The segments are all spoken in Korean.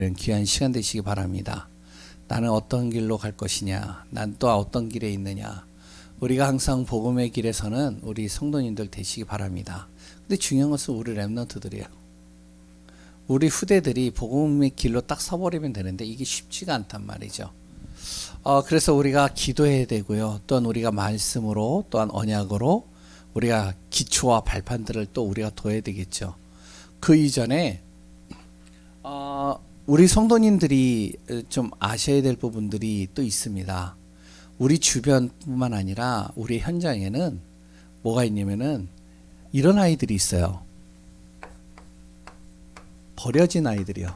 귀한 시간 되시기 바랍니다. 나는 어떤 길로 갈 것이냐, 난 또 어떤 길에 있느냐. 우리가 항상 복음의 길에서는 우리 성도님들 되시기 바랍니다. 근데 중요한 것은 우리 렘넌트들이에요. 우리 후대들이 복음의 길로 딱 서버리면 되는데 이게 쉽지가 않단 말이죠. 그래서 우리가 기도해야 되고요. 또한 우리가 말씀으로, 또한 언약으로 우리가 기초와 발판들을 또 우리가 둬야 되겠죠. 그 이전에 우리 성도님들이 좀 아셔야 될 부분들이 또 있습니다. 우리 주변뿐만 아니라 우리 현장에는 뭐가 있냐면은 이런 아이들이 있어요. 버려진 아이들이요.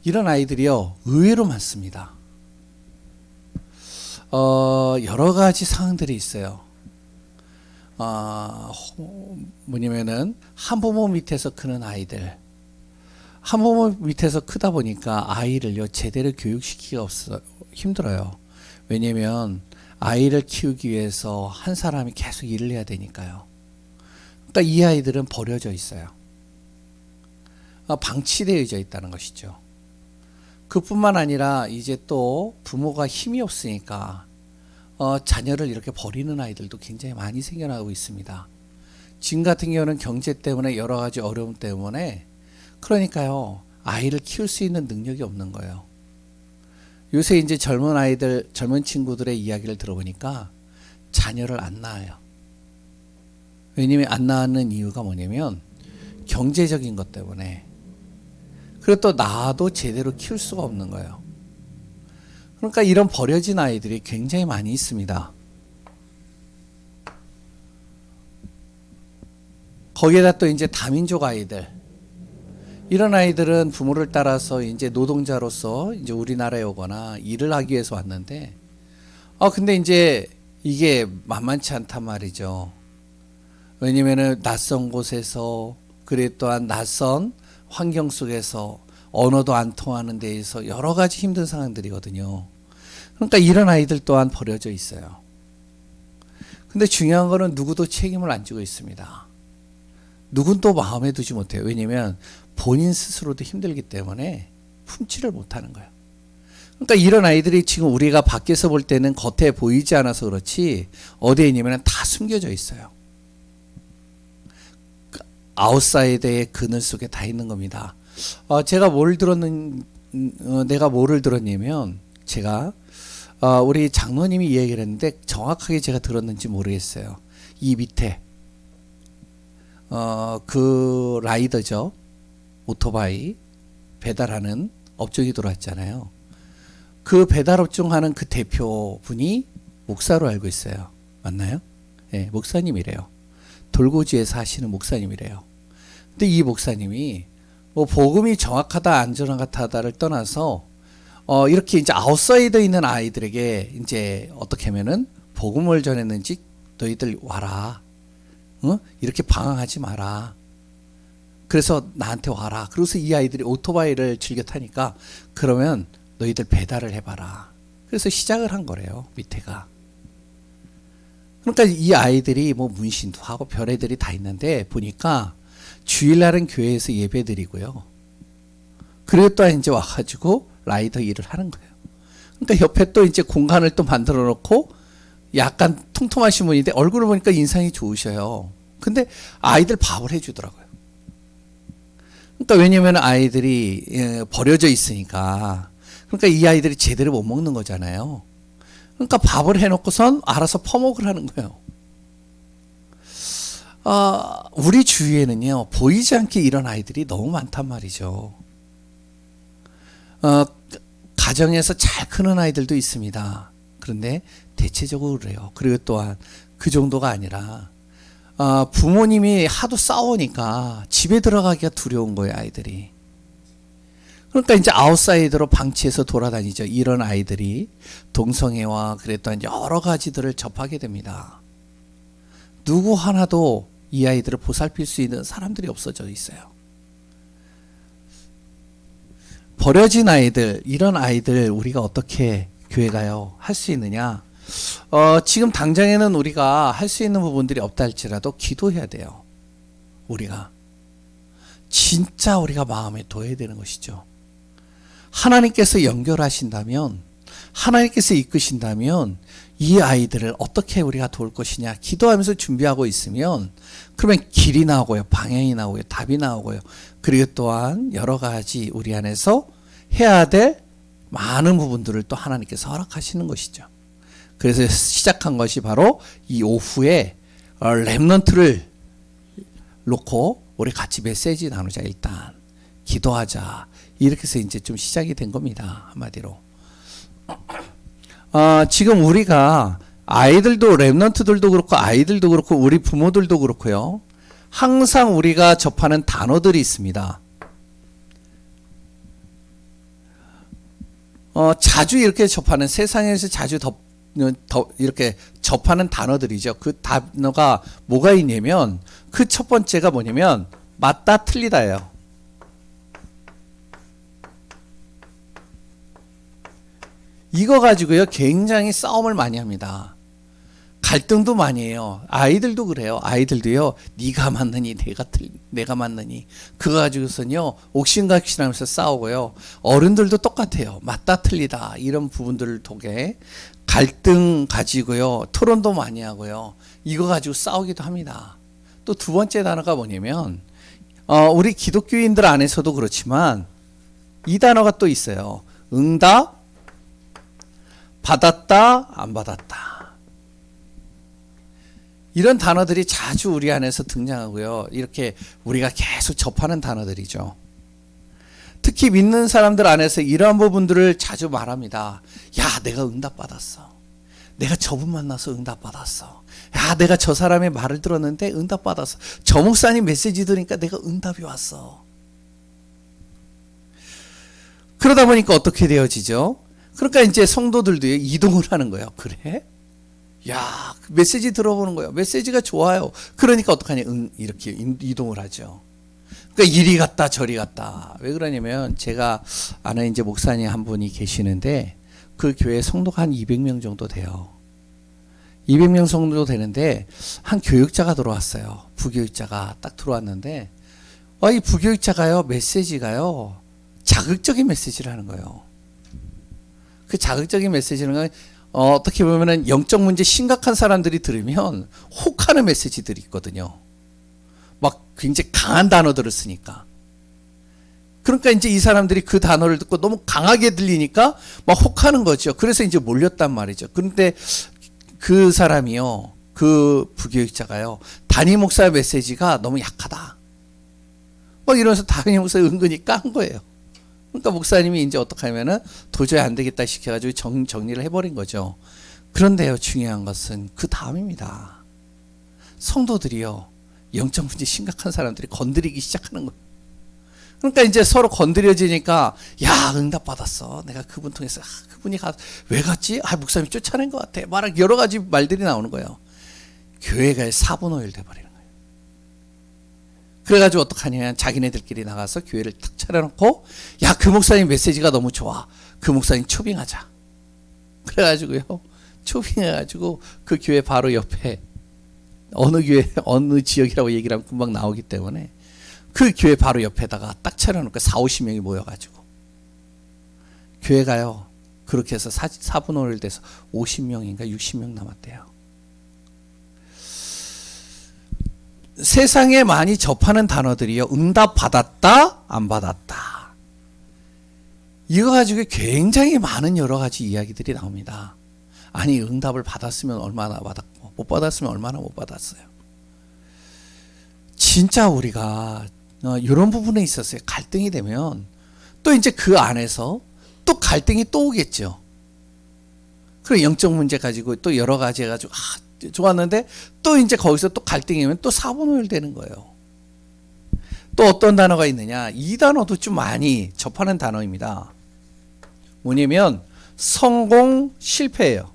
이런 아이들이요, 의외로 많습니다. 여러 가지 상황들이 있어요. 뭐냐면은 한부모 밑에서 크는 아이들, 한부모 밑에서 크다 보니까 아이를요 제대로 교육시키기가 힘들어요. 왜냐면 아이를 키우기 위해서 한 사람이 계속 일을 해야 되니까요. 그러니까 이 아이들은 버려져 있어요. 방치되어져 있다는 것이죠. 그뿐만 아니라 이제 또 부모가 힘이 없으니까 자녀를 이렇게 버리는 아이들도 굉장히 많이 생겨나고 있습니다. 지금 같은 경우는 경제 때문에 여러 가지 어려움 때문에 그러니까요 아이를 키울 수 있는 능력이 없는 거예요. 요새 이제 젊은 아이들, 젊은 친구들의 이야기를 들어보니까 자녀를 안 낳아요. 왜냐면 안 낳는 이유가 뭐냐면 경제적인 것 때문에. 그리고 또 낳아도 제대로 키울 수가 없는 거예요. 그러니까 이런 버려진 아이들이 굉장히 많이 있습니다. 거기에다 또 이제 다민족 아이들. 이런 아이들은 부모를 따라서 이제 노동자로서 이제 우리나라에 오거나 일을 하기 위해서 왔는데, 근데 이제 이게 만만치 않단 말이죠. 왜냐면은 낯선 곳에서, 그래 또한 낯선 환경 속에서 언어도 안 통하는 데에서 여러 가지 힘든 상황들이거든요. 그러니까 이런 아이들 또한 버려져 있어요. 근데 중요한 거는 누구도 책임을 안 지고 있습니다. 누군 또 마음에 두지 못해요. 왜냐면 본인 스스로도 힘들기 때문에 품지를 못하는 거예요. 그러니까 이런 아이들이 지금 우리가 밖에서 볼 때는 겉에 보이지 않아서 그렇지 어디에 있냐면 다 숨겨져 있어요. 아웃사이드의 그늘 속에 다 있는 겁니다. 제가 내가 뭐를 들었냐면 제가 우리 장로님이 이 얘기를 했는데 정확하게 제가 들었는지 모르겠어요. 이 밑에 그 라이더죠. 오토바이 배달하는 업종이 들어왔잖아요. 그 배달업종 하는 그 대표분이 목사로 알고 있어요. 맞나요? 네, 목사님이래요. 돌고지에 사시는 목사님이래요. 근데 이 목사님이 뭐 복음이 정확하다 안정하다를 떠나서 이렇게 이제 아웃사이더 있는 아이들에게 이제 어떻게 하면은 복음을 전했는지 너희들 와라. 이렇게 방황하지 마라. 그래서 나한테 와라. 그래서 이 아이들이 오토바이를 즐겨 타니까 그러면 너희들 배달을 해봐라. 그래서 시작을 한 거래요. 밑에가. 그러니까 이 아이들이 뭐 문신도 하고 별애들이 다 있는데 보니까 주일날은 교회에서 예배 드리고요. 그리고 또 이제 와가지고 라이더 일을 하는 거예요. 그러니까 옆에 또 이제 공간을 또 만들어 놓고 약간 통통하신 분인데 얼굴을 보니까 인상이 좋으셔요. 근데 아이들 밥을 해주더라고요. 그러니까 왜냐면 아이들이 버려져 있으니까. 그러니까 이 아이들이 제대로 못 먹는 거잖아요. 그러니까 밥을 해놓고선 알아서 퍼먹으라는 거예요. 우리 주위에는요 보이지 않게 이런 아이들이 너무 많단 말이죠. 가정에서 잘 크는 아이들도 있습니다. 그런데 대체적으로 그래요. 그리고 또한 그 정도가 아니라 부모님이 하도 싸우니까 집에 들어가기가 두려운 거예요, 아이들이. 그러니까 이제 아웃사이더로 방치해서 돌아다니죠. 이런 아이들이 동성애와 그랬던 여러 가지들을 접하게 됩니다. 누구 하나도 이 아이들을 보살필 수 있는 사람들이 없어져 있어요. 버려진 아이들, 이런 아이들 우리가 어떻게 교회가요 할 수 있느냐? 지금 당장에는 우리가 할 수 있는 부분들이 없다 할지라도 기도해야 돼요. 우리가 진짜 우리가 마음에 둬야 되는 것이죠. 하나님께서 연결하신다면, 하나님께서 이끄신다면 이 아이들을 어떻게 우리가 도울 것이냐 기도하면서 준비하고 있으면 그러면 길이 나오고요, 방향이 나오고요, 답이 나오고요. 그리고 또한 여러 가지 우리 안에서 해야 될 많은 부분들을 또 하나님께서 허락하시는 것이죠. 그래서 시작한 것이 바로 이 오후에 렘넌트를 놓고 우리 같이 메시지 나누자, 일단 기도하자, 이렇게 해서 이제 좀 시작이 된 겁니다. 한마디로 지금 우리가 아이들도, 렘넌트들도 그렇고 아이들도 그렇고 우리 부모들도 그렇고요, 항상 우리가 접하는 단어들이 있습니다. 자주 이렇게 접하는, 세상에서 자주 이렇게 접하는 단어들이죠. 그 단어가 뭐가 있냐면, 그 첫 번째가 뭐냐면 맞다 틀리다예요. 이거 가지고요 굉장히 싸움을 많이 합니다. 갈등도 많이 해요. 아이들도 그래요. 아이들도요, 네가 맞느니 내가 맞느니 그거 가지고서는요 옥신각신하면서 싸우고요. 어른들도 똑같아요. 맞다 틀리다 이런 부분들을 통해 갈등 가지고요 토론도 많이 하고요, 이거 가지고 싸우기도 합니다. 또 두 번째 단어가 뭐냐면 우리 기독교인들 안에서도 그렇지만 이 단어가 또 있어요. 응답, 받았다, 안 받았다. 이런 단어들이 자주 우리 안에서 등장하고요. 이렇게 우리가 계속 접하는 단어들이죠. 특히 믿는 사람들 안에서 이러한 부분들을 자주 말합니다. 야, 내가 응답받았어. 내가 저분 만나서 응답받았어. 야, 내가 저 사람의 말을 들었는데 응답받았어. 저 목사님 메시지 들으니까 내가 응답이 왔어. 그러다 보니까 어떻게 되어지죠? 그러니까 이제 성도들도 이동을 하는 거예요. 그래? 야, 메시지 들어보는 거예요. 메시지가 좋아요. 그러니까 어떡하냐? 이렇게 이동을 하죠. 그러니까 이리 갔다 저리 갔다. 왜 그러냐면 제가 아는 이제 목사님 한 분이 계시는데 그 교회 성도가 한 200명 정도 돼요. 200명 정도 되는데 한 교육자가 들어왔어요. 부교육자가 딱 들어왔는데 이 부교육자가요, 메시지가요 자극적인 메시지를 하는 거예요. 그 자극적인 메시지는 건 어떻게 보면은 영적 문제 심각한 사람들이 들으면 혹하는 메시지들이 있거든요. 막 굉장히 강한 단어들을 쓰니까. 그러니까 이제 이 사람들이 그 단어를 듣고 너무 강하게 들리니까 막 혹하는 거죠. 그래서 이제 몰렸단 말이죠. 그런데 그 사람이요, 그 부교육자가요, 담임 목사의 메시지가 너무 약하다. 막 이러면서 담임 목사 은근히 깐 거예요. 그러니까 목사님이 이제 어떻게 하면은 도저히 안 되겠다 시켜가지고 정리를 해버린 거죠. 그런데요, 중요한 것은 그 다음입니다. 성도들이요, 영적 문제 심각한 사람들이 건드리기 시작하는 거예요. 그러니까 이제 서로 건드려지니까, 야, 응답받았어. 내가 그분 통해서, 그분이 왜 갔지? 목사님이 쫓아낸 것 같아. 여러 가지 말들이 나오는 거예요. 교회가 사분오일 돼버리는 거예요. 그래가지고 어떡하냐면 자기네들끼리 나가서 교회를 탁 차려놓고, 야, 그 목사님 메시지가 너무 좋아. 그 목사님 초빙하자. 그래가지고요, 초빙해가지고 그 교회 바로 옆에 어느 교회, 어느 지역이라고 얘기를 하면 금방 나오기 때문에 그 교회 바로 옆에다가 딱 차려놓고 40-50명이 모여가지고 교회가요, 그렇게 해서 4분의 5를 돼서 50명인가 60명 남았대요. 세상에 많이 접하는 단어들이요, 응답 받았다, 안 받았다. 이거 가지고 굉장히 많은 여러 가지 이야기들이 나옵니다. 아니, 응답을 받았으면 얼마나 받았고, 못 받았으면 얼마나 못 받았어요. 진짜 우리가 이런 부분에 있어서 갈등이 되면 또 이제 그 안에서 또 갈등이 또 오겠죠. 그리고 영적 문제 가지고 또 여러 가지 해가지고 좋았는데 또 이제 거기서 또 갈등이 오면 또 4분의 1 되는 거예요. 또 어떤 단어가 있느냐, 이 단어도 좀 많이 접하는 단어입니다. 뭐냐면 성공, 실패예요.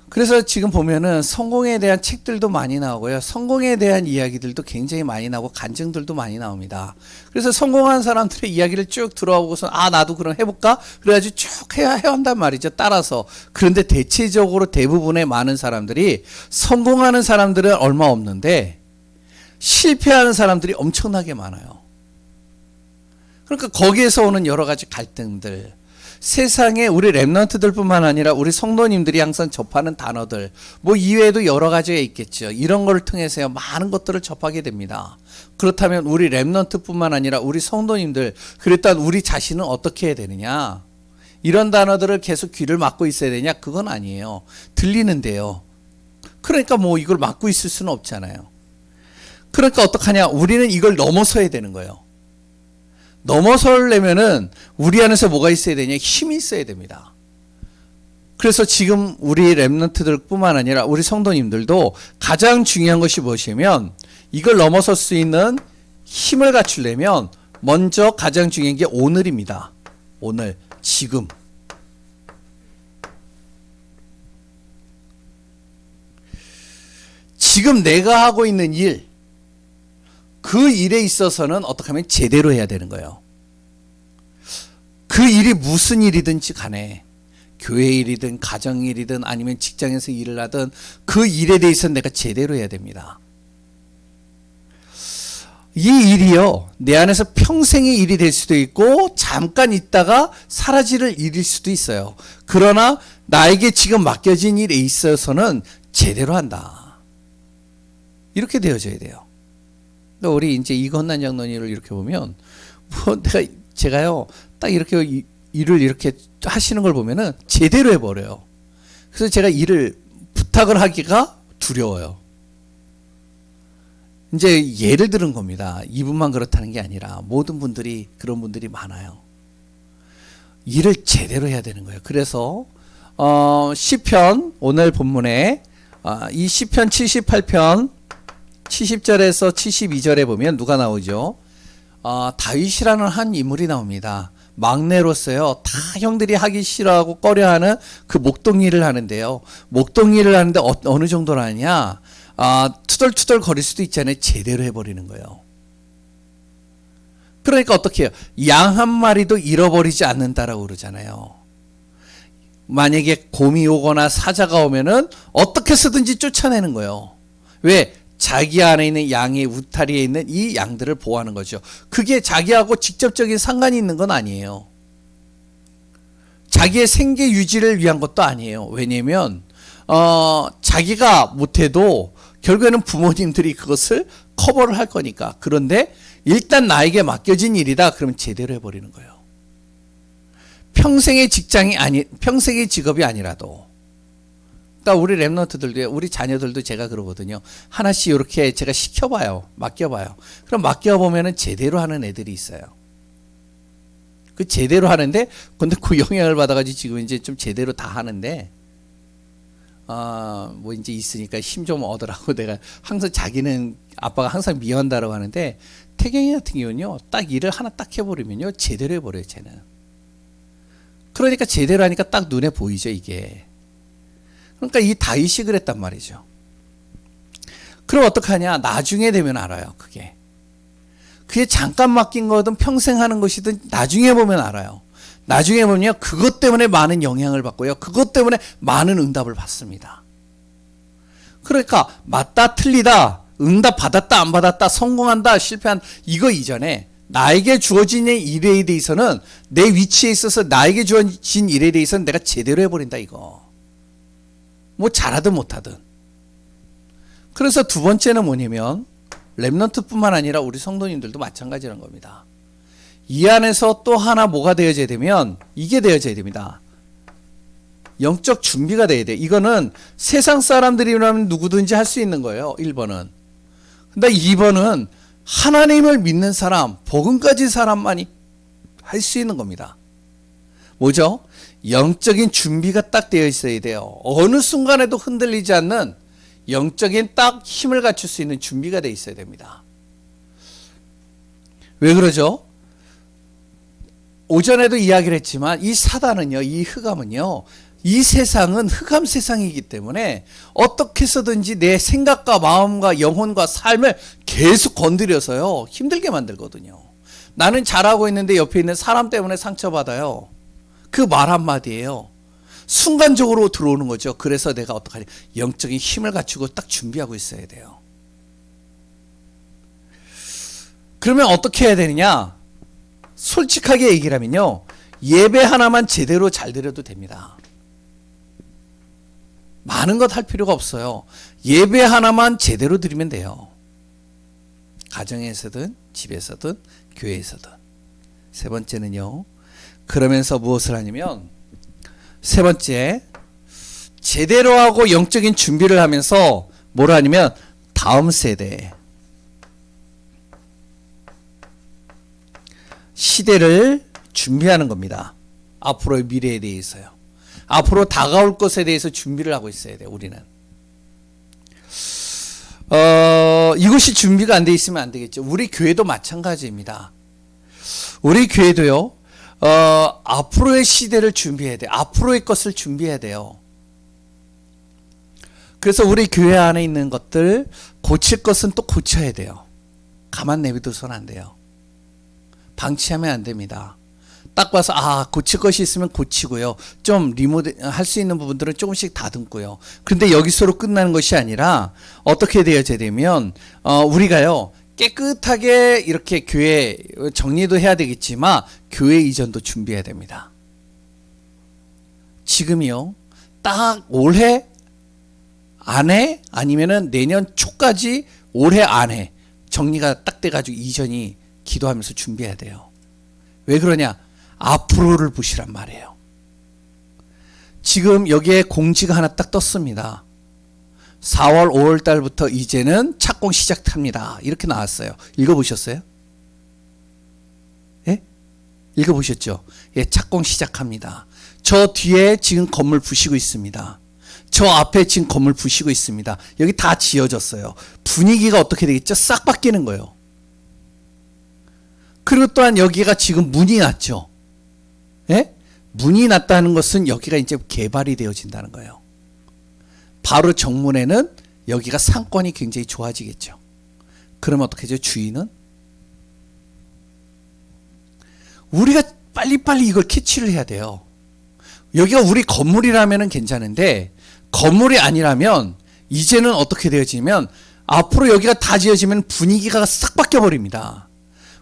그래서 지금 보면은 성공에 대한 책들도 많이 나오고요. 성공에 대한 이야기들도 굉장히 많이 나오고 간증들도 많이 나옵니다. 그래서 성공한 사람들의 이야기를 쭉 들어보고서 나도 그럼 해볼까? 그래가지고 쭉 해야 한단 말이죠. 따라서. 그런데 대체적으로 대부분의 많은 사람들이 성공하는 사람들은 얼마 없는데 실패하는 사람들이 엄청나게 많아요. 그러니까 거기에서 오는 여러 가지 갈등들, 세상에 우리 랩런트들뿐만 아니라 우리 성도님들이 항상 접하는 단어들, 뭐 이외에도 여러 가지가 있겠죠. 이런 걸 통해서 많은 것들을 접하게 됩니다. 그렇다면 우리 랩런트뿐만 아니라 우리 성도님들, 그랬단 우리 자신은 어떻게 해야 되느냐? 이런 단어들을 계속 귀를 막고 있어야 되냐? 그건 아니에요. 들리는데요. 그러니까 뭐 이걸 막고 있을 수는 없잖아요. 그러니까 어떡하냐? 우리는 이걸 넘어서야 되는 거예요. 넘어서려면은 우리 안에서 뭐가 있어야 되냐? 힘이 있어야 됩니다. 그래서 지금 우리 랩런트들 뿐만 아니라 우리 성도님들도 가장 중요한 것이 무엇이냐면 이걸 넘어설 수 있는 힘을 갖추려면 먼저 가장 중요한 게 오늘입니다. 오늘, 지금. 지금 내가 하고 있는 일, 그 일에 있어서는 어떻게 하면 제대로 해야 되는 거예요. 그 일이 무슨 일이든지 간에 교회 일이든 가정 일이든 아니면 직장에서 일을 하든 그 일에 대해서는 내가 제대로 해야 됩니다. 이 일이요, 내 안에서 평생의 일이 될 수도 있고 잠깐 있다가 사라질 일일 수도 있어요. 그러나 나에게 지금 맡겨진 일에 있어서는 제대로 한다. 이렇게 되어져야 돼요. 그러니까 우리 이제 이건난 장로님을 이렇게 보면 뭐 제가요 딱 이렇게 일을 이렇게 하시는 걸 보면은 제대로 해버려요. 그래서 제가 일을 부탁을 하기가 두려워요. 이제 예를 들은 겁니다. 이분만 그렇다는 게 아니라 모든 분들이 그런 분들이 많아요. 일을 제대로 해야 되는 거예요. 그래서 시편 오늘 본문에 이 시편 78편 70절에서 72절에 보면 누가 나오죠? 다윗이라는 한 인물이 나옵니다. 막내로서요, 다 형들이 하기 싫어하고 꺼려하는 그 목동일을 하는데요. 목동일을 하는데 어느 정도로 하냐? 투덜투덜 거릴 수도 있잖아요. 제대로 해버리는 거예요. 그러니까 어떻게 해요? 양 한 마리도 잃어버리지 않는다라고 그러잖아요. 만약에 곰이 오거나 사자가 오면은 어떻게 해서든지 쫓아내는 거예요. 왜? 자기 안에 있는 양의 울타리에 있는 이 양들을 보호하는 거죠. 그게 자기하고 직접적인 상관이 있는 건 아니에요. 자기의 생계 유지를 위한 것도 아니에요. 왜냐면 자기가 못해도 결국에는 부모님들이 그것을 커버를 할 거니까. 그런데 일단 나에게 맡겨진 일이다. 그러면 제대로 해버리는 거예요. 평생의 평생의 직업이 아니라도. 그러니까 우리 랩런트들도, 우리 자녀들도 제가 그러거든요. 하나씩 이렇게 제가 시켜봐요. 맡겨봐요. 그럼 맡겨보면은 제대로 하는 애들이 있어요. 그 제대로 하는데, 근데 그 영향을 받아가지고 지금 이제 좀 제대로 다 하는데, 뭐 이제 있으니까 힘 좀 얻으라고 내가 항상 자기는 아빠가 항상 미워한다라고 하는데, 태경이 같은 경우는요, 딱 일을 하나 딱 해버리면요, 제대로 해버려요, 쟤는. 그러니까 제대로 하니까 딱 눈에 보이죠, 이게. 그러니까 이 다윗이 그랬단 말이죠. 그럼 어떡하냐? 나중에 되면 알아요. 그게 잠깐 맡긴 거든 평생 하는 것이든 나중에 보면 알아요. 나중에 보면 그것 때문에 많은 영향을 받고요. 그것 때문에 많은 응답을 받습니다. 그러니까 맞다 틀리다, 응답 받았다 안 받았다, 성공한다 실패한다, 이거 이전에 나에게 주어진 일에 대해서는, 내 위치에 있어서 나에게 주어진 일에 대해서는 내가 제대로 해버린다, 이거. 뭐 잘하든 못하든. 그래서 두 번째는 뭐냐면 랩런트뿐만 아니라 우리 성도님들도 마찬가지라는 겁니다. 이 안에서 또 하나 뭐가 되어져야 되면 이게 되어져야 됩니다. 영적 준비가 돼야 돼요. 이거는 세상 사람들이라면 누구든지 할 수 있는 거예요. 1번은. 근데 2번은 하나님을 믿는 사람, 복음 가진 사람만이 할 수 있는 겁니다. 뭐죠? 영적인 준비가 딱 되어 있어야 돼요. 어느 순간에도 흔들리지 않는 영적인 딱 힘을 갖출 수 있는 준비가 되어 있어야 됩니다. 왜 그러죠? 오전에도 이야기를 했지만 이 사단은요, 이 흑암은요, 이 세상은 흑암 세상이기 때문에 어떻게 해서든지 내 생각과 마음과 영혼과 삶을 계속 건드려서요 힘들게 만들거든요. 나는 잘하고 있는데 옆에 있는 사람 때문에 상처받아요. 그 말 한마디예요. 순간적으로 들어오는 거죠. 그래서 내가 어떡하냐, 영적인 힘을 갖추고 딱 준비하고 있어야 돼요. 그러면 어떻게 해야 되느냐, 솔직하게 얘기를 하면요, 예배 하나만 제대로 잘 드려도 됩니다. 많은 것 할 필요가 없어요. 예배 하나만 제대로 드리면 돼요. 가정에서든 집에서든 교회에서든. 세 번째는요, 그러면서 무엇을 하냐면, 세 번째, 제대로 하고 영적인 준비를 하면서 뭘 하냐면 다음 세대, 시대를 준비하는 겁니다. 앞으로의 미래에 대해서요. 앞으로 다가올 것에 대해서 준비를 하고 있어야 돼요. 우리는. 이것이 준비가 안 돼 있으면 안 되겠죠. 우리 교회도 마찬가지입니다. 우리 교회도요, 앞으로의 시대를 준비해야 돼요. 앞으로의 것을 준비해야 돼요. 그래서 우리 교회 안에 있는 것들, 고칠 것은 또 고쳐야 돼요. 가만 내비둬서는 안 돼요. 방치하면 안 됩니다. 딱 봐서 고칠 것이 있으면 고치고요. 좀 리모델 할 수 있는 부분들은 조금씩 다듬고요. 그런데 여기서로 끝나는 것이 아니라 어떻게 되어져야 되면 우리가요 깨끗하게 이렇게 교회 정리도 해야 되겠지만 교회 이전도 준비해야 됩니다. 지금이요 딱 올해 안에 아니면은 내년 초까지 올해 안에 정리가 딱 돼가지고 이전이 기도하면서 준비해야 돼요. 왜 그러냐? 앞으로를 보시란 말이에요. 지금 여기에 공지가 하나 딱 떴습니다. 4월 5월 달부터 이제는 착공 시작합니다. 이렇게 나왔어요. 읽어보셨어요? 예? 읽어보셨죠? 예, 착공 시작합니다. 저 뒤에 지금 건물 부시고 있습니다. 저 앞에 지금 건물 부시고 있습니다. 여기 다 지어졌어요. 분위기가 어떻게 되겠죠? 싹 바뀌는 거예요. 그리고 또한 여기가 지금 문이 났죠. 예? 문이 났다는 것은 여기가 이제 개발이 되어진다는 거예요. 바로 정문에는 여기가 상권이 굉장히 좋아지겠죠. 그러면 어떻게 되죠? 주인은? 우리가 빨리빨리 이걸 캐치를 해야 돼요. 여기가 우리 건물이라면 괜찮은데 건물이 아니라면 이제는 어떻게 되어지면 앞으로 여기가 다 지어지면 분위기가 싹 바뀌어버립니다.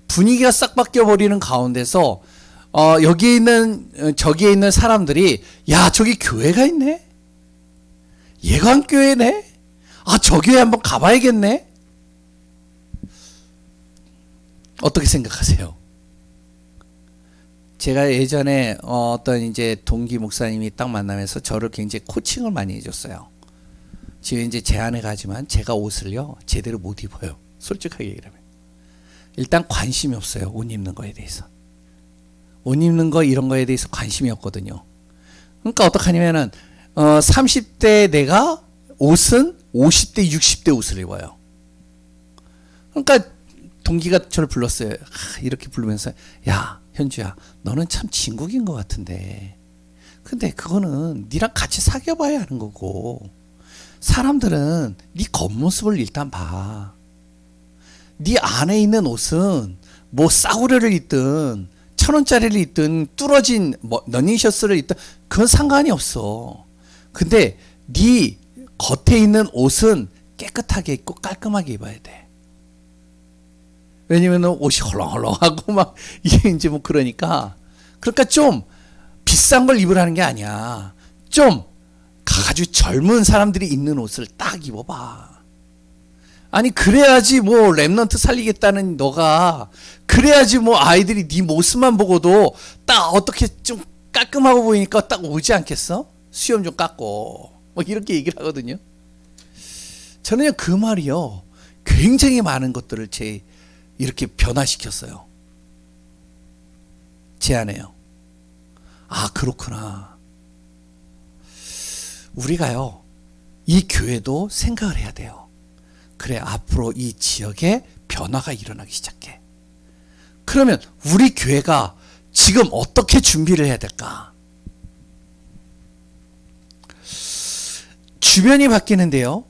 분위기가 싹 바뀌어버리는 가운데서 여기에 있는 저기에 있는 사람들이 야 저기 교회가 있네, 예관교회네, 저 교회 한번 가봐야겠네. 어떻게 생각하세요? 제가 예전에 어떤 이제 동기 목사님이 딱 만나면서 저를 굉장히 코칭을 많이 해줬어요. 지금 이제 제 아내 가지만 제가 옷을요 제대로 못 입어요. 솔직하게 얘기하면 일단 관심이 없어요. 옷 입는 거에 대해서. 옷 입는 거 이런 거에 대해서 관심이 없거든요. 그러니까 어떡하냐면은 30대 내가 옷은 50대 60대 옷을 입어요. 그러니까 동기가 저를 불렀어요. 이렇게 부르면서 야 현주야 너는 참 진국인 것 같은데 근데 그거는 니랑 같이 사귀어봐야 하는 거고 사람들은 니 겉모습을 일단 봐. 니 안에 있는 옷은 뭐 싸구려를 입든 1,000원짜리를 입든 뚫어진 러닝셔츠를 입든 그건 상관이 없어. 근데 니 겉에 있는 옷은 깨끗하게 입고 깔끔하게 입어야 돼. 왜냐면 옷이 헐렁헐렁하고 막 이게 이제 뭐 그러니까 좀 비싼 걸 입으라는 게 아니야. 좀 아주 젊은 사람들이 입는 옷을 딱 입어봐. 아니 그래야지 뭐 랩넌트 살리겠다는 너가 그래야지 뭐 아이들이 네 모습만 보고도 딱 어떻게 좀 깔끔하고 보이니까 딱 오지 않겠어? 수염 좀 깎고 뭐 이렇게 얘기를 하거든요. 저는요 그 말이요 굉장히 많은 것들을 이렇게 변화시켰어요. 제 안에요. 그렇구나. 우리가요 이 교회도 생각을 해야 돼요. 그래 앞으로 이 지역에 변화가 일어나기 시작해. 그러면 우리 교회가 지금 어떻게 준비를 해야 될까? 주변이 바뀌는데요.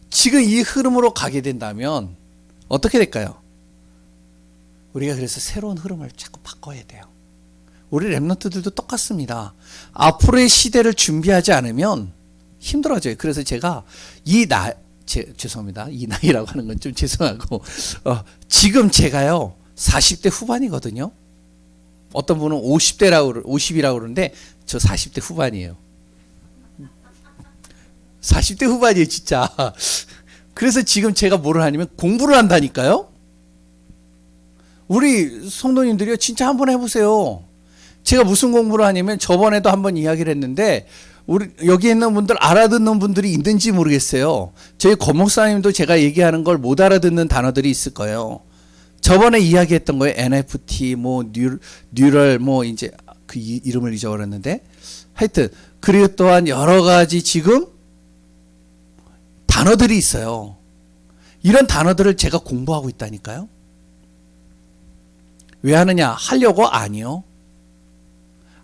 지금 이 흐름으로 가게 된다면 어떻게 될까요? 우리가 그래서 새로운 흐름을 자꾸 바꿔야 돼요. 우리 랩런트들도 똑같습니다. 앞으로의 시대를 준비하지 않으면 힘들어져요. 그래서 제가 죄송합니다. 이 나이라고 하는 건 좀 죄송하고, 지금 제가요, 40대 후반이거든요. 어떤 분은 50이라고 그러는데, 저 40대 후반이에요. 40대 후반이에요, 진짜. 그래서 지금 제가 뭐를 하냐면 공부를 한다니까요? 우리 성도님들이요, 진짜 한번 해보세요. 제가 무슨 공부를 하냐면 저번에도 한번 이야기를 했는데, 우리 여기 있는 분들 알아듣는 분들이 있는지 모르겠어요. 저희 권목사님도 제가 얘기하는 걸 못 알아듣는 단어들이 있을 거예요. 저번에 이야기했던 거예요. NFT, 뉴럴, 이제 그 이름을 잊어버렸는데, 하여튼 그리고 또한 여러 가지 지금 단어들이 있어요. 이런 단어들을 제가 공부하고 있다니까요. 왜 하느냐? 하려고? 아니요.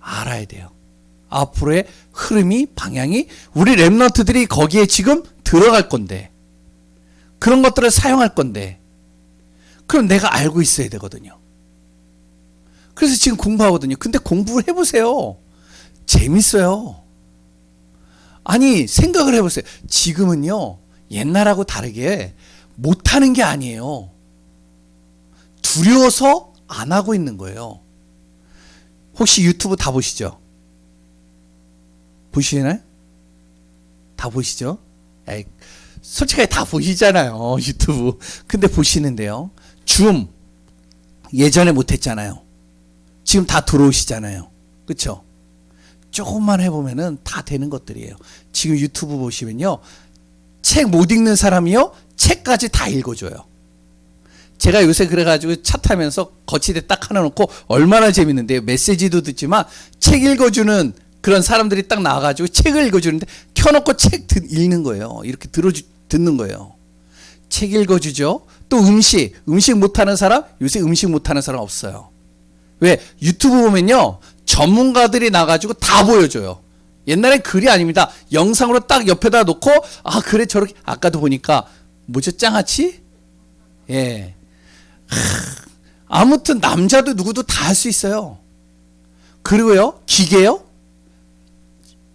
알아야 돼요. 앞으로의 흐름이, 방향이, 우리 랩런트들이 거기에 지금 들어갈 건데, 그런 것들을 사용할 건데, 그럼 내가 알고 있어야 되거든요. 그래서 지금 공부하거든요. 근데 공부를 해보세요. 재밌어요. 아니, 생각을 해보세요. 지금은요, 옛날하고 다르게 못하는 게 아니에요. 두려워서 안 하고 있는 거예요. 혹시 유튜브 다 보시죠? 보시나요? 다 보시죠? 에이, 솔직하게 다 보시잖아요, 유튜브. 근데 보시는데요. 줌 예전에 못했잖아요. 지금 다 들어오시잖아요. 그렇죠? 조금만 해보면은 다 되는 것들이에요. 지금 유튜브 보시면요, 책 못 읽는 사람이요, 책까지 다 읽어줘요. 제가 요새 그래가지고 차 타면서 거치대 딱 하나 놓고 얼마나 재밌는데요. 메시지도 듣지만 책 읽어주는 그런 사람들이 딱 나와가지고 책을 읽어주는데 켜놓고 책 읽는 거예요. 이렇게 듣는 거예요. 책 읽어주죠. 또 음식 못하는 사람, 요새 음식 못하는 사람 없어요. 왜? 유튜브 보면요, 전문가들이 나가지고 다 보여줘요. 옛날엔 글이 아닙니다. 영상으로 딱 옆에다 놓고, 아, 그래, 저렇게, 아까도 보니까, 뭐죠, 짱아치? 예. 아무튼 남자도 누구도 다 할 수 있어요. 그리고요, 기계요,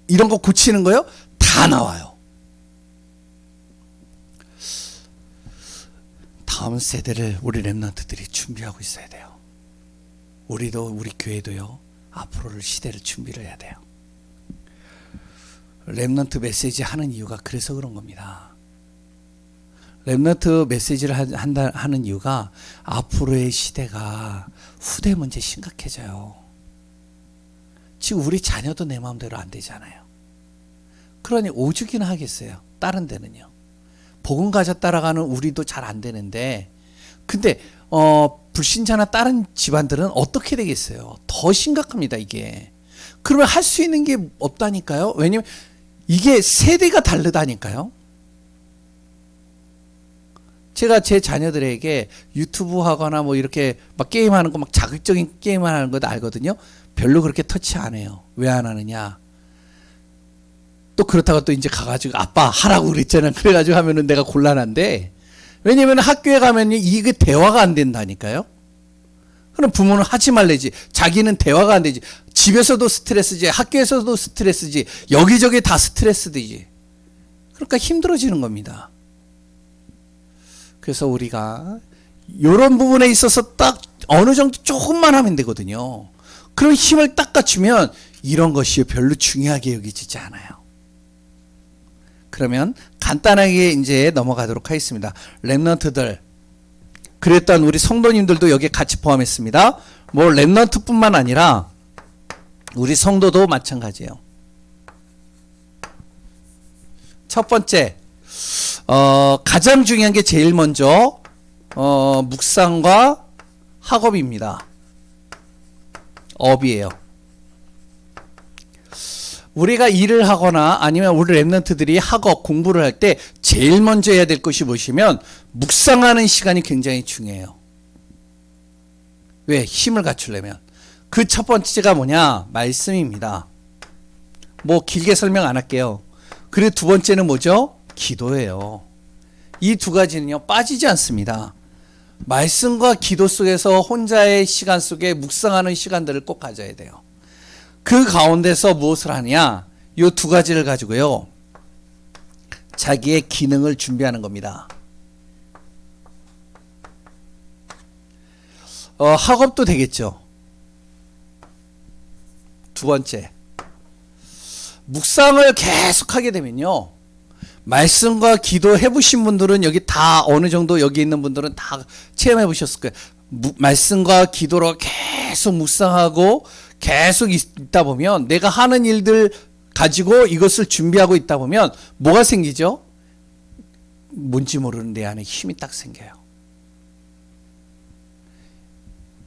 이런 거 고치는 거요, 다 나와요. 다음 세대를 우리 랩런트들이 준비하고 있어야 돼요. 우리도, 우리 교회도요, 앞으로를 시대를 준비를 해야 돼요. 랩런트 메시지 하는 이유가 그래서 그런 겁니다. 랩런트 메시지를 하는 이유가 앞으로의 시대가 후대 문제 심각해져요. 지금 우리 자녀도 내 마음대로 안 되잖아요. 그러니 오죽이나 하겠어요. 다른 데는요. 복음 가져 따라가는 우리도 잘 안 되는데, 근데 불신자나 다른 집안들은 어떻게 되겠어요? 더 심각합니다, 이게. 그러면 할 수 있는 게 없다니까요. 왜냐면 이게 세대가 다르다니까요. 제가 제 자녀들에게 유튜브 하거나 뭐 이렇게 막 게임하는 거, 막 자극적인 게임을 하는 것도 알거든요. 별로 그렇게 터치 안 해요. 왜 안 하느냐? 또 그렇다고 또 이제 가가지고 아빠 하라고 그랬잖아. 그래가지고 하면은 내가 곤란한데, 왜냐면 학교에 가면 이게 대화가 안 된다니까요. 그럼 부모는 하지 말래지. 자기는 대화가 안 되지. 집에서도 스트레스지, 학교에서도 스트레스지, 여기저기 다 스트레스되지. 그러니까 힘들어지는 겁니다. 그래서 우리가 이런 부분에 있어서 딱 어느 정도 조금만 하면 되거든요. 그럼 힘을 딱 갖추면 이런 것이 별로 중요하게 여기지지 않아요. 그러면 간단하게 이제 넘어가도록 하겠습니다. 랩런트들, 그랬던 우리 성도님들도 여기에 같이 포함했습니다. 뭐 랩런트뿐만 아니라 우리 성도도 마찬가지예요. 첫 번째, 가장 중요한 게 제일 먼저 묵상과 학업입니다. 업이에요. 우리가 일을 하거나 아니면 우리 랩런트들이 학업, 공부를 할 때 제일 먼저 해야 될 것이 무엇이면 묵상하는 시간이 굉장히 중요해요. 왜? 힘을 갖추려면. 그 첫 번째가 뭐냐? 말씀입니다. 뭐 길게 설명 안 할게요. 그리고 두 번째는 뭐죠? 기도예요. 이 두 가지는요, 빠지지 않습니다. 말씀과 기도 속에서 혼자의 시간 속에 묵상하는 시간들을 꼭 가져야 돼요. 그 가운데서 무엇을 하냐? 이 두 가지를 가지고요, 자기의 기능을 준비하는 겁니다. 학업도 되겠죠. 두 번째, 묵상을 계속 하게 되면요, 말씀과 기도 해보신 분들은 여기 다 어느 정도 여기 있는 분들은 다 체험해 보셨을 거예요. 말씀과 기도로 계속 묵상하고 계속 있다 보면, 내가 하는 일들 가지고 이것을 준비하고 있다 보면 뭐가 생기죠? 뭔지 모르는 내 안에 힘이 딱 생겨요.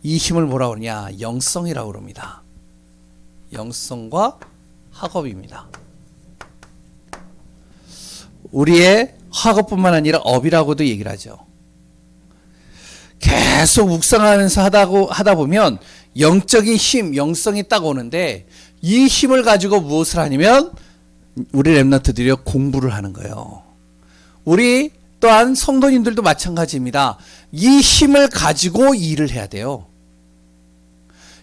이 힘을 뭐라고 그러냐? 영성이라고 그럽니다. 영성과 학업입니다. 우리의 학업뿐만 아니라 업이라고도 얘기를 하죠. 계속 묵상하면서 하다 보면 영적인 힘, 영성이 딱 오는데, 이 힘을 가지고 무엇을 하냐면 우리 렘넌트들이 공부를 하는 거예요. 우리 또한 성도님들도 마찬가지입니다. 이 힘을 가지고 일을 해야 돼요.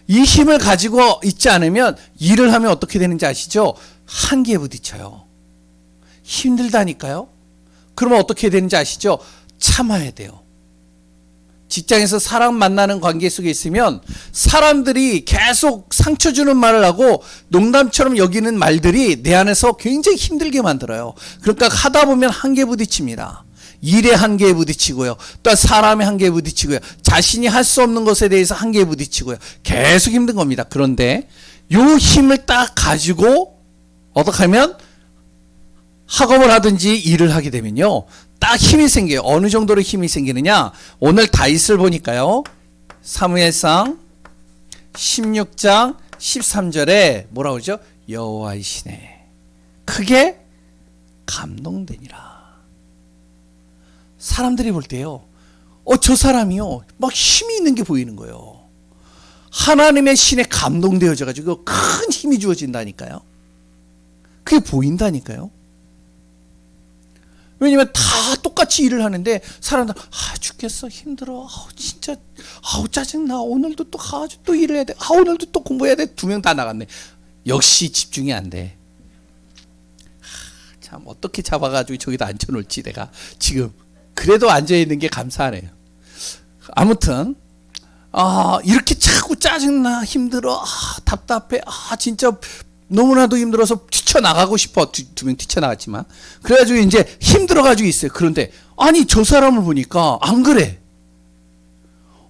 이 힘을 가지고 있지 않으면 일을 하면 어떻게 되는지 아시죠? 한계에 부딪혀요. 힘들다니까요. 그러면 어떻게 되는지 아시죠? 참아야 돼요. 직장에서 사람 만나는 관계 속에 있으면 사람들이 계속 상처 주는 말을 하고 농담처럼 여기는 말들이 내 안에서 굉장히 힘들게 만들어요. 그러니까 하다 보면 한계에 부딪힙니다. 일의 한계에 부딪히고요, 또 사람의 한계에 부딪히고요, 자신이 할 수 없는 것에 대해서 한계에 부딪히고요. 계속 힘든 겁니다. 그런데 이 힘을 딱 가지고 어떻게 하면 학업을 하든지 일을 하게 되면요, 딱 힘이 생겨요. 어느 정도로 힘이 생기느냐? 오늘 다윗을 보니까요, 사무엘상 16장 13절에 뭐라고 그러죠? 여호와이시네 크게 감동되니라. 사람들이 볼 때요, 저 사람이요, 막 힘이 있는 게 보이는 거예요. 하나님의 신에 감동되어져 가지고 큰 힘이 주어진다니까요. 그게 보인다니까요. 왜냐면 다 똑같이 일을 하는데 사람들 죽겠어, 힘들어, 진짜 짜증나, 오늘도 또 일을 해야 돼, 오늘도 또 공부해야 돼. 두 명 다 나갔네. 역시 집중이 안 돼. 참 어떻게 잡아가지고 저기다 앉혀놓을지 내가 지금 그래도 앉아있는 게 감사하네요. 아무튼 이렇게 자꾸 짜증나, 힘들어, 답답해, 진짜 너무나도 힘들어서 뛰쳐나가고 싶어. 두 명 뛰쳐나갔지만 그래가지고 이제 힘들어가지고 있어요. 그런데 아니 저 사람을 보니까 안 그래.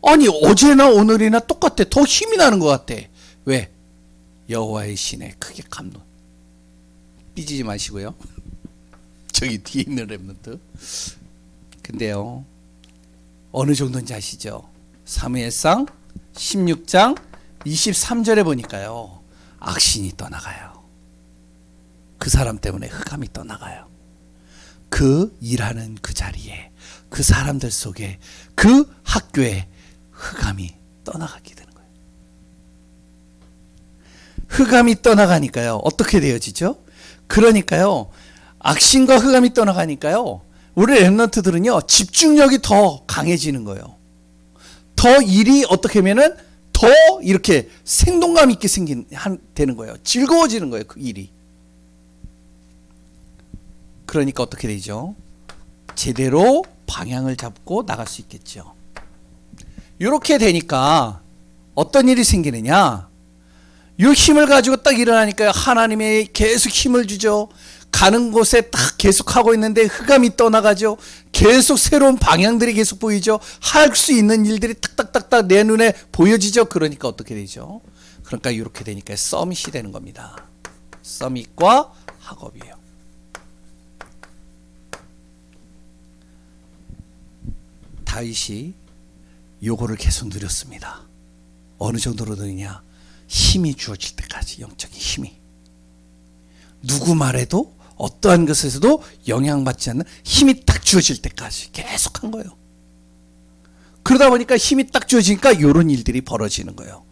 아니 어제나 오늘이나 똑같아. 더 힘이 나는 것 같아. 왜? 여호와의 신에 크게 감동. 삐지지 마시고요. 저기 뒤에 있는 렘넌트. 근데요, 어느 정도인지 아시죠? 사무엘상 16장 23절에 보니까요, 악신이 떠나가요. 그 사람 때문에 흑암이 떠나가요. 그 일하는 그 자리에, 그 사람들 속에, 그 학교에 흑암이 떠나가게 되는 거예요. 흑암이 떠나가니까요, 어떻게 되어지죠? 그러니까요, 악신과 흑암이 떠나가니까요, 우리 렘넌트들은요, 집중력이 더 강해지는 거예요. 더 일이 어떻게 하면은 더 이렇게 생동감 있게 되는 거예요. 즐거워지는 거예요, 그 일이. 그러니까 어떻게 되죠? 제대로 방향을 잡고 나갈 수 있겠죠. 이렇게 되니까 어떤 일이 생기느냐? 이 힘을 가지고 딱 일어나니까 하나님의 계속 힘을 주죠. 가는 곳에 딱 계속 하고 있는데 흑암이 떠나가죠. 계속 새로운 방향들이 계속 보이죠. 할 수 있는 일들이 탁탁탁탁 내 눈에 보여지죠. 그러니까 어떻게 되죠? 그러니까 이렇게 되니까 서밋이 되는 겁니다. 서밋과 학업이에요. 다윗이 요거를 계속 누렸습니다. 어느 정도로 누리냐? 힘이 주어질 때까지, 영적인 힘이. 누구 말에도 어떠한 것에서도 영향받지 않는 힘이 딱 주어질 때까지 계속 한 거예요. 그러다 보니까 힘이 딱 주어지니까 이런 일들이 벌어지는 거예요.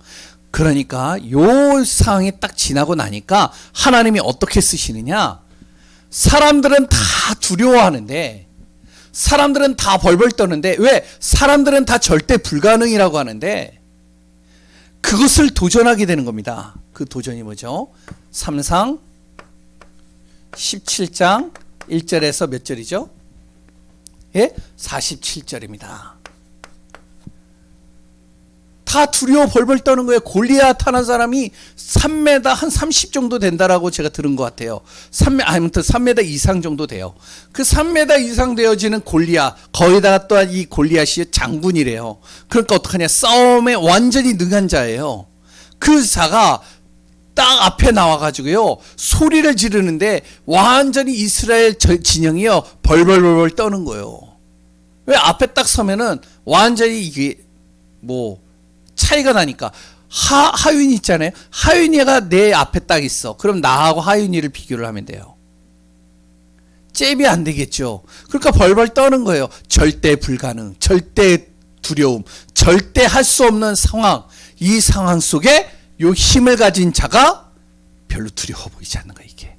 그러니까 요 상황이 딱 지나고 나니까 하나님이 어떻게 쓰시느냐? 사람들은 다 두려워하는데, 사람들은 다 벌벌 떠는데, 왜? 사람들은 다 절대 불가능이라고 하는데 그것을 도전하게 되는 겁니다. 그 도전이 뭐죠? 삼상 17장 1절에서 몇 절이죠? 예? 47절입니다. 다 두려워 벌벌 떠는 거예요. 골리앗 하는 사람이 3m 한 30 정도 된다라고 제가 들은 것 같아요. 아무튼 3m 이상 정도 돼요. 그 3m 이상 되어지는 골리앗, 거기다가 또한 이 골리앗이 장군이래요. 그러니까 어떡하냐, 싸움에 완전히 능한 자예요. 그 자가 딱 앞에 나와가지고요, 소리를 지르는데 완전히 이스라엘 진영이요 벌벌벌벌 떠는 거예요. 왜? 앞에 딱 서면은 완전히 이게 뭐 차이가 나니까. 하윤이 있잖아요. 하윤이가 내 앞에 딱 있어. 그럼 나하고 하윤이를 비교를 하면 돼요. 잽이 안 되겠죠. 그러니까 벌벌 떠는 거예요. 절대 불가능, 절대 두려움, 절대 할 수 없는 상황. 이 상황 속에 요 힘을 가진 자가 별로 두려워 보이지 않는 거예요. 이게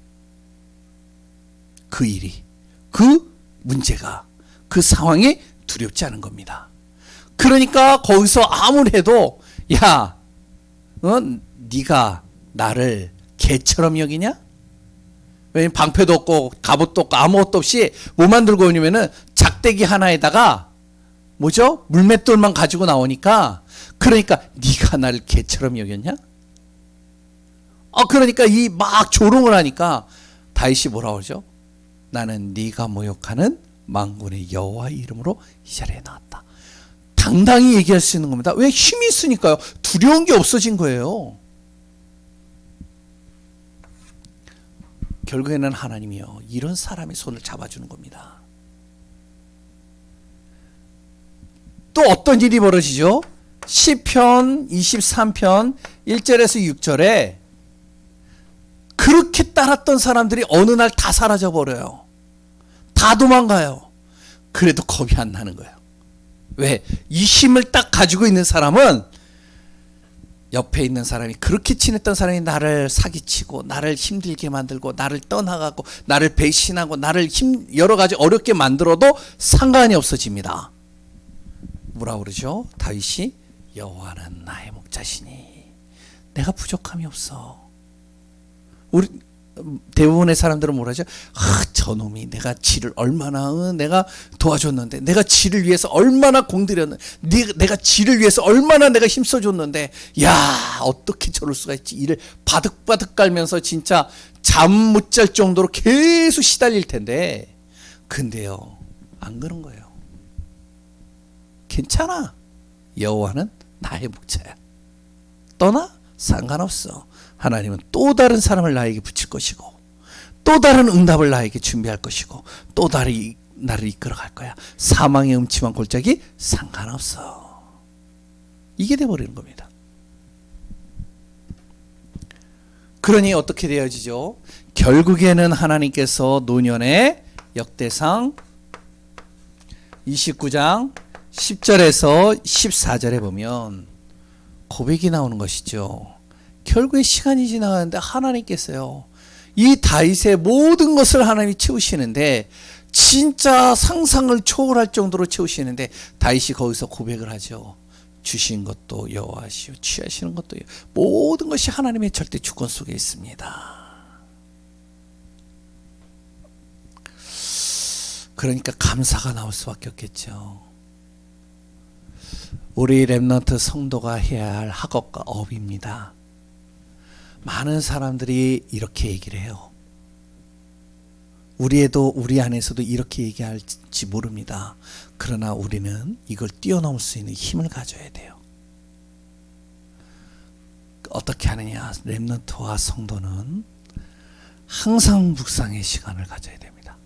그 일이, 그 문제가, 그 상황이 두렵지 않은 겁니다. 그러니까 거기서 아무래도, 야, 네가 나를 개처럼 여기냐? 왜냐면 방패도 없고 갑옷도 없고 아무것도 없이 뭐만 들고 오냐면은 작대기 하나에다가 뭐죠? 물맷돌만 가지고 나오니까, 그러니까 네가 나를 개처럼 여겼냐? 그러니까 이 막 조롱을 하니까 다윗이 뭐라 그러죠? 나는 네가 모욕하는 만군의 여호와의 이름으로 이 자리에 나왔다. 당당히 얘기할 수 있는 겁니다. 왜? 힘이 있으니까요. 두려운 게 없어진 거예요. 결국에는 하나님이요, 이런 사람의 손을 잡아주는 겁니다. 또 어떤 일이 벌어지죠? 시편 23편 1절에서 6절에 그렇게 따랐던 사람들이 어느 날 다 사라져 버려요. 다 도망가요. 그래도 겁이 안 나는 거예요. 왜? 이 힘을 딱 가지고 있는 사람은, 옆에 있는 사람이, 그렇게 친했던 사람이 나를 사기치고 나를 힘들게 만들고 나를 떠나가고 나를 배신하고 나를 여러 가지 어렵게 만들어도 상관이 없어집니다. 뭐라 그러죠? 다윗이 여호와는 나의 목자시니 내가 부족함이 없어. 우리 대부분의 사람들은 뭐라죠? 저놈이 내가 지를 얼마나 내가 도와줬는데, 내가 지를 위해서 얼마나 공들였는데, 내가 지를 위해서 얼마나 내가 힘써줬는데, 야, 어떻게 저럴 수가 있지? 이를 바득바득 깔면서 진짜 잠 못 잘 정도로 계속 시달릴 텐데, 근데요, 안 그런 거예요. 괜찮아. 여호와는 나의 목자야. 떠나? 상관없어. 하나님은 또 다른 사람을 나에게 붙일 것이고, 또 다른 응답을 나에게 준비할 것이고, 또 다른 나를 이끌어갈 거야. 사망의 음침한 골짜기 상관없어. 이게 돼버리는 겁니다. 그러니 어떻게 되어지죠? 결국에는 하나님께서 노년의 역대상 29장 10절에서 14절에 보면 고백이 나오는 것이죠. 결국에 시간이 지나가는데 하나님께서요, 이 다윗의 모든 것을 하나님이 채우시는데, 진짜 상상을 초월할 정도로 채우시는데, 다윗이 거기서 고백을 하죠. 주신 것도 여호와시요 취하시는 것도 모든 것이 하나님의 절대 주권 속에 있습니다. 그러니까 감사가 나올 수밖에 없겠죠. 우리 렘넌트 성도가 해야 할 학업과 업입니다. 많은 사람들이 이렇게 얘기를 해요. 우리 안에서도 이렇게 얘기할지 모릅니다. 그러나 우리는 이걸 뛰어넘을 수 있는 힘을 가져야 돼요. 어떻게 하느냐? 렘넌트와 성도는 항상 묵상의 시간을 가져야 됩니다.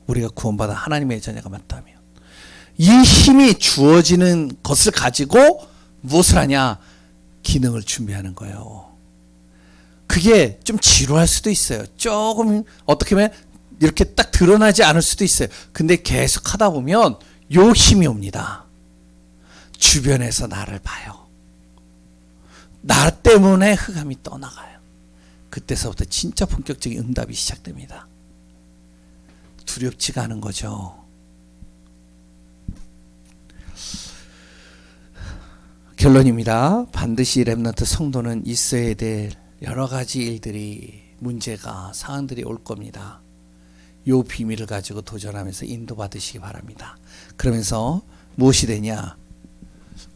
우리가 구원받아 하나님의 자녀가 맞다면 이 힘이 주어지는 것을 가지고 무엇을 하냐? 기능을 준비하는 거예요. 그게 좀 지루할 수도 있어요. 조금 어떻게 보면 이렇게 딱 드러나지 않을 수도 있어요. 근데 계속 하다 보면 요 힘이 옵니다. 주변에서 나를 봐요. 나 때문에 흑암이 떠나가요. 그때서부터 진짜 본격적인 응답이 시작됩니다. 두렵지가 않은 거죠. 결론입니다. 반드시 렘넌트 성도는 있어야 될 여러 가지 일들이, 문제가, 상황들이 올 겁니다. 요 비밀을 가지고 도전하면서 인도받으시기 바랍니다. 그러면서 무엇이 되냐?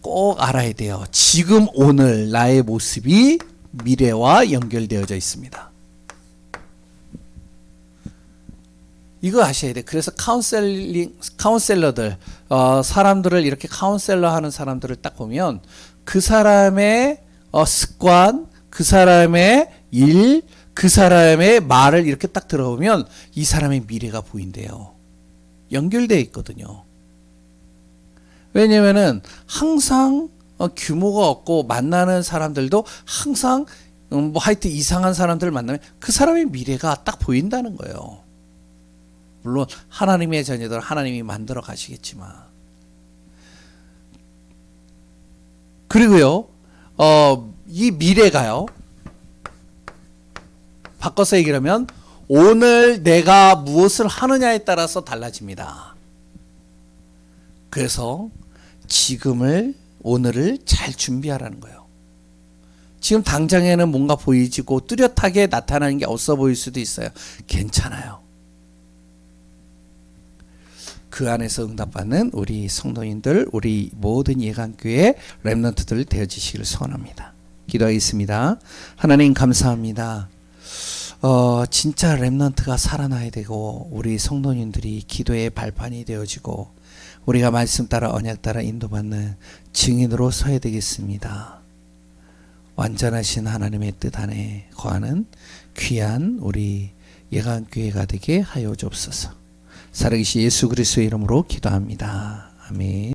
꼭 알아야 돼요. 지금 오늘 나의 모습이 미래와 연결되어져 있습니다. 이거 아셔야 돼. 그래서 카운셀러들, 사람들을 이렇게 카운셀러 하는 사람들을 딱 보면 그 사람의 습관, 그 사람의 일, 그 사람의 말을 이렇게 딱 들어보면 이 사람의 미래가 보인대요. 연결되어 있거든요. 왜냐면은 항상 규모가 없고 만나는 사람들도 항상 뭐 하여튼 이상한 사람들을 만나면 그 사람의 미래가 딱 보인다는 거예요. 물론 하나님의 자녀들 하나님이 만들어 가시겠지만, 그리고요 이 미래가요, 바꿔서 얘기하면 오늘 내가 무엇을 하느냐에 따라서 달라집니다. 그래서 지금을, 오늘을 잘 준비하라는 거예요. 지금 당장에는 뭔가 보이지고 뚜렷하게 나타나는 게 없어 보일 수도 있어요. 괜찮아요. 그 안에서 응답받는 우리 성도인들, 우리 모든 예강교회 렘넌트들 되어지시기를 소원합니다. 기도하겠습니다. 하나님 감사합니다. 진짜 렘넌트가 살아나야 되고 우리 성도님들이 기도의 발판이 되어지고 우리가 말씀 따라 언약 따라 인도받는 증인으로 서야 되겠습니다. 완전하신 하나님의 뜻 안에 거하는 귀한 우리 예강교회가 되게 하여 주옵소서. 살아계신 예수 그리스도의 이름으로 기도합니다. 아멘.